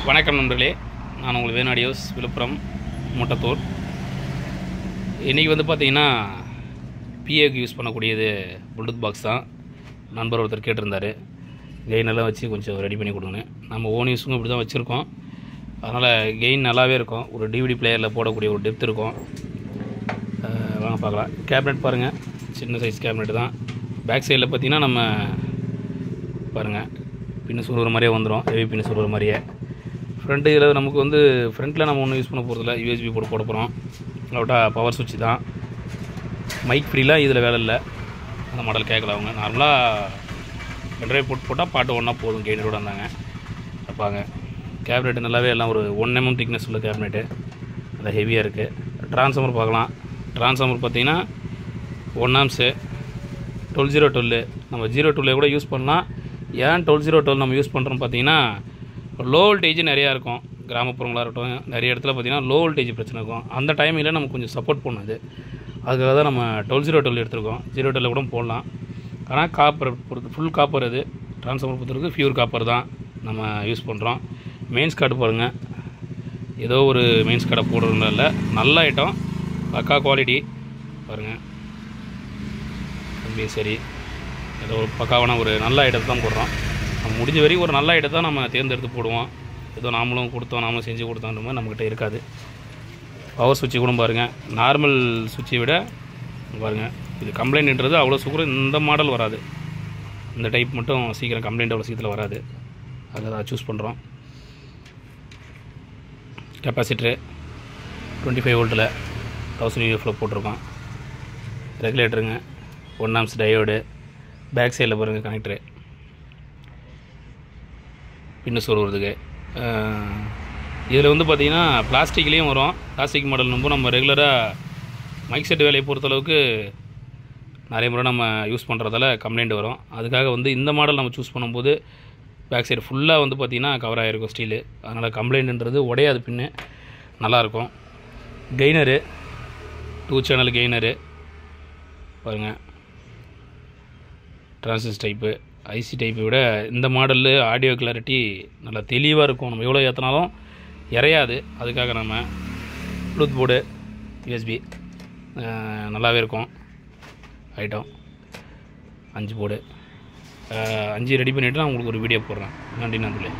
வணக்கம் நண்பர்களே, நான் உங்கள் வேணாடியோஸ் விழுப்புரம் முட்டத்தூர். இன்றைக்கி வந்து பார்த்திங்கன்னா பிஏக்கு யூஸ் பண்ணக்கூடியது ப்ளூடூத் பாக்ஸ் தான். நண்பர் ஒருத்தர் கேட்டிருந்தார், கெயினெல்லாம் வச்சு கொஞ்சம் ரெடி பண்ணி கொடுங்கன்னு. நம்ம ஓன் யூஸுக்கும் இப்படி தான் வச்சுருக்கோம். அதனால் கெயின் நல்லாவே இருக்கும். ஒரு டிவிடி பிளேயரில் போடக்கூடிய ஒரு டெப்த் இருக்கும். வாங்க பார்க்கலாம். கேபினெட் பாருங்கள், சின்ன சைஸ் கேபினெட் தான். பேக் சைடில் பார்த்திங்கன்னா நம்ம பாருங்கள் பின்னு சுருகிற மாதிரியே வந்துடும், ஹெவி பின்னு சுருகிற மாதிரியே. ஃப்ரண்ட்டு இதில் நமக்கு வந்து ஃப்ரண்ட்டில் நம்ம ஒன்றும் யூஸ் பண்ண போகிறதில்ல, யூஎஸ்பி போட போகிறோம். அவுட்டா பவர் சுவிட்ச் தான். மைக் ஃப்ரீலாம் இதில் வேலை இல்லை. அந்த மாடல் கேட்கல அவங்க. நார்மலாக பென்ட்ரைவ் போட்டால் பாட்டு ஒன்றா போதும், கெயினரோடு வந்தாங்க. பார்ப்பாங்க கேபினெட்டு நல்லாவே எல்லாம் ஒரு 1 mm திக்னஸ் உள்ள கேபினெட்டு, நல்லா ஹெவியாக இருக்குது. ட்ரான்ஸ்ஃபார்மர் பார்க்கலாம். ட்ரான்ஸ்ஃபார்மர் பார்த்திங்கன்னா 1 amps 12012. நம்ம 012 கூட யூஸ் பண்ணலாம். ஏன் 12012 நம்ம யூஸ் பண்ணுறோம் பார்த்திங்கன்னா, லோ வோல்டேஜ் நிறையா இருக்கும். கிராமப்புறங்களாக இருக்கட்டும், நிறைய இடத்துல பார்த்திங்கன்னா லோ வோல்டேஜ் பிரச்சனை இருக்கும். அந்த டைமில் நமக்கு கொஞ்சம் சப்போர்ட் பண்ணுது. அதுக்காக தான் நம்ம 12012 எடுத்துருக்கோம். 012 கூட போடலாம். ஆனால் காப்பர் பொறுத்து ஃபுல் காப்பர். அது ட்ரான்ஸ்ஃபார்மர் பொறுத்தவரைக்கும் பியூர் காப்பர் தான் நம்ம யூஸ் பண்ணுறோம். மெயின்ஸ் கார்டு பாருங்கள், ஏதோ ஒரு மெயின்ஸ் கார்டை போடுறதுனால இல்லை, நல்ல ஐட்டம், பக்கா குவாலிட்டி பாருங்கள். அப்படியே சரி, ஏதோ ஒரு பக்காவான ஒரு நல்ல ஐட்டத்தை தான் போடுறோம். நம்ம முடிஞ்ச வரைக்கும் ஒரு நல்ல ஐட்டத்தை தான் நம்ம தேர்ந்தெடுத்து போடுவோம். ஏதோ நாமளும் கொடுத்தோம், நாமளும் செஞ்சு கொடுத்தோன்ற மாதிரி நம்மக்கிட்ட இருக்காது. பவர் சுவிட்சு கூட பாருங்கள், நார்மல் சுவிட்சை விட பாருங்கள், இது கம்ப்ளைண்ட்ன்றது அவ்வளோ சீக்கிரம் இந்த மாடல் வராது. இந்த டைப் மட்டும் சீக்கிரம் கம்ப்ளைண்ட் அவ்வளோ சீக்கிரத்தில் வராது. அதை தான் சூஸ் பண்ணுறோம். கெப்பாசிட்டரு 25 வோல்ட்டில் 1000 UF போட்டிருக்கோம். ரெகுலேட்டருங்க 1 amps டயோடு. பேக் சைடில் பாருங்கள் கனெக்டரு, பின்னு சொருகிறதுக்கு. இதில் வந்து பார்த்திங்கன்னா பிளாஸ்டிக்லேயும் வரும். பிளாஸ்டிக் மாடல் நம்ம ரெகுலராக மைக் செட் வேலையை பொறுத்தளவுக்கு நிறைய முறை நம்ம யூஸ் பண்ணுறதால கம்ப்ளைண்ட் வரும். அதுக்காக வந்து இந்த மாடல் நம்ம சூஸ் பண்ணும்போது பேக் சைடு ஃபுல்லாக வந்து பார்த்திங்கன்னா கவர் ஆகிருக்கும் ஸ்டீலு. அதனால் கம்ப்ளைண்ட்ன்றது உடையாது, பின்னு நல்லாயிருக்கும். கெய்னரு 2 channel கெய்னரு பாருங்கள். டிரான்சிஸ்டர் டைப்பு, ஐசி டைப்பை விட இந்த மாடலில் ஆடியோ கிளாரிட்டி நல்லா தெளிவாக இருக்கும். நம்ம எவ்வளோ ஏற்றினாலும் இறையாது. அதுக்காக நம்ம ப்ளூடூத் போர்டு, யூஎஸ்பி நல்லாவே இருக்கும். ஐட்டம் 5 போர்டு 5 ரெடி பண்ணிவிட்டு நான் உங்களுக்கு ஒரு வீடியோ போடுறேன். நன்றி நண்பர்களே.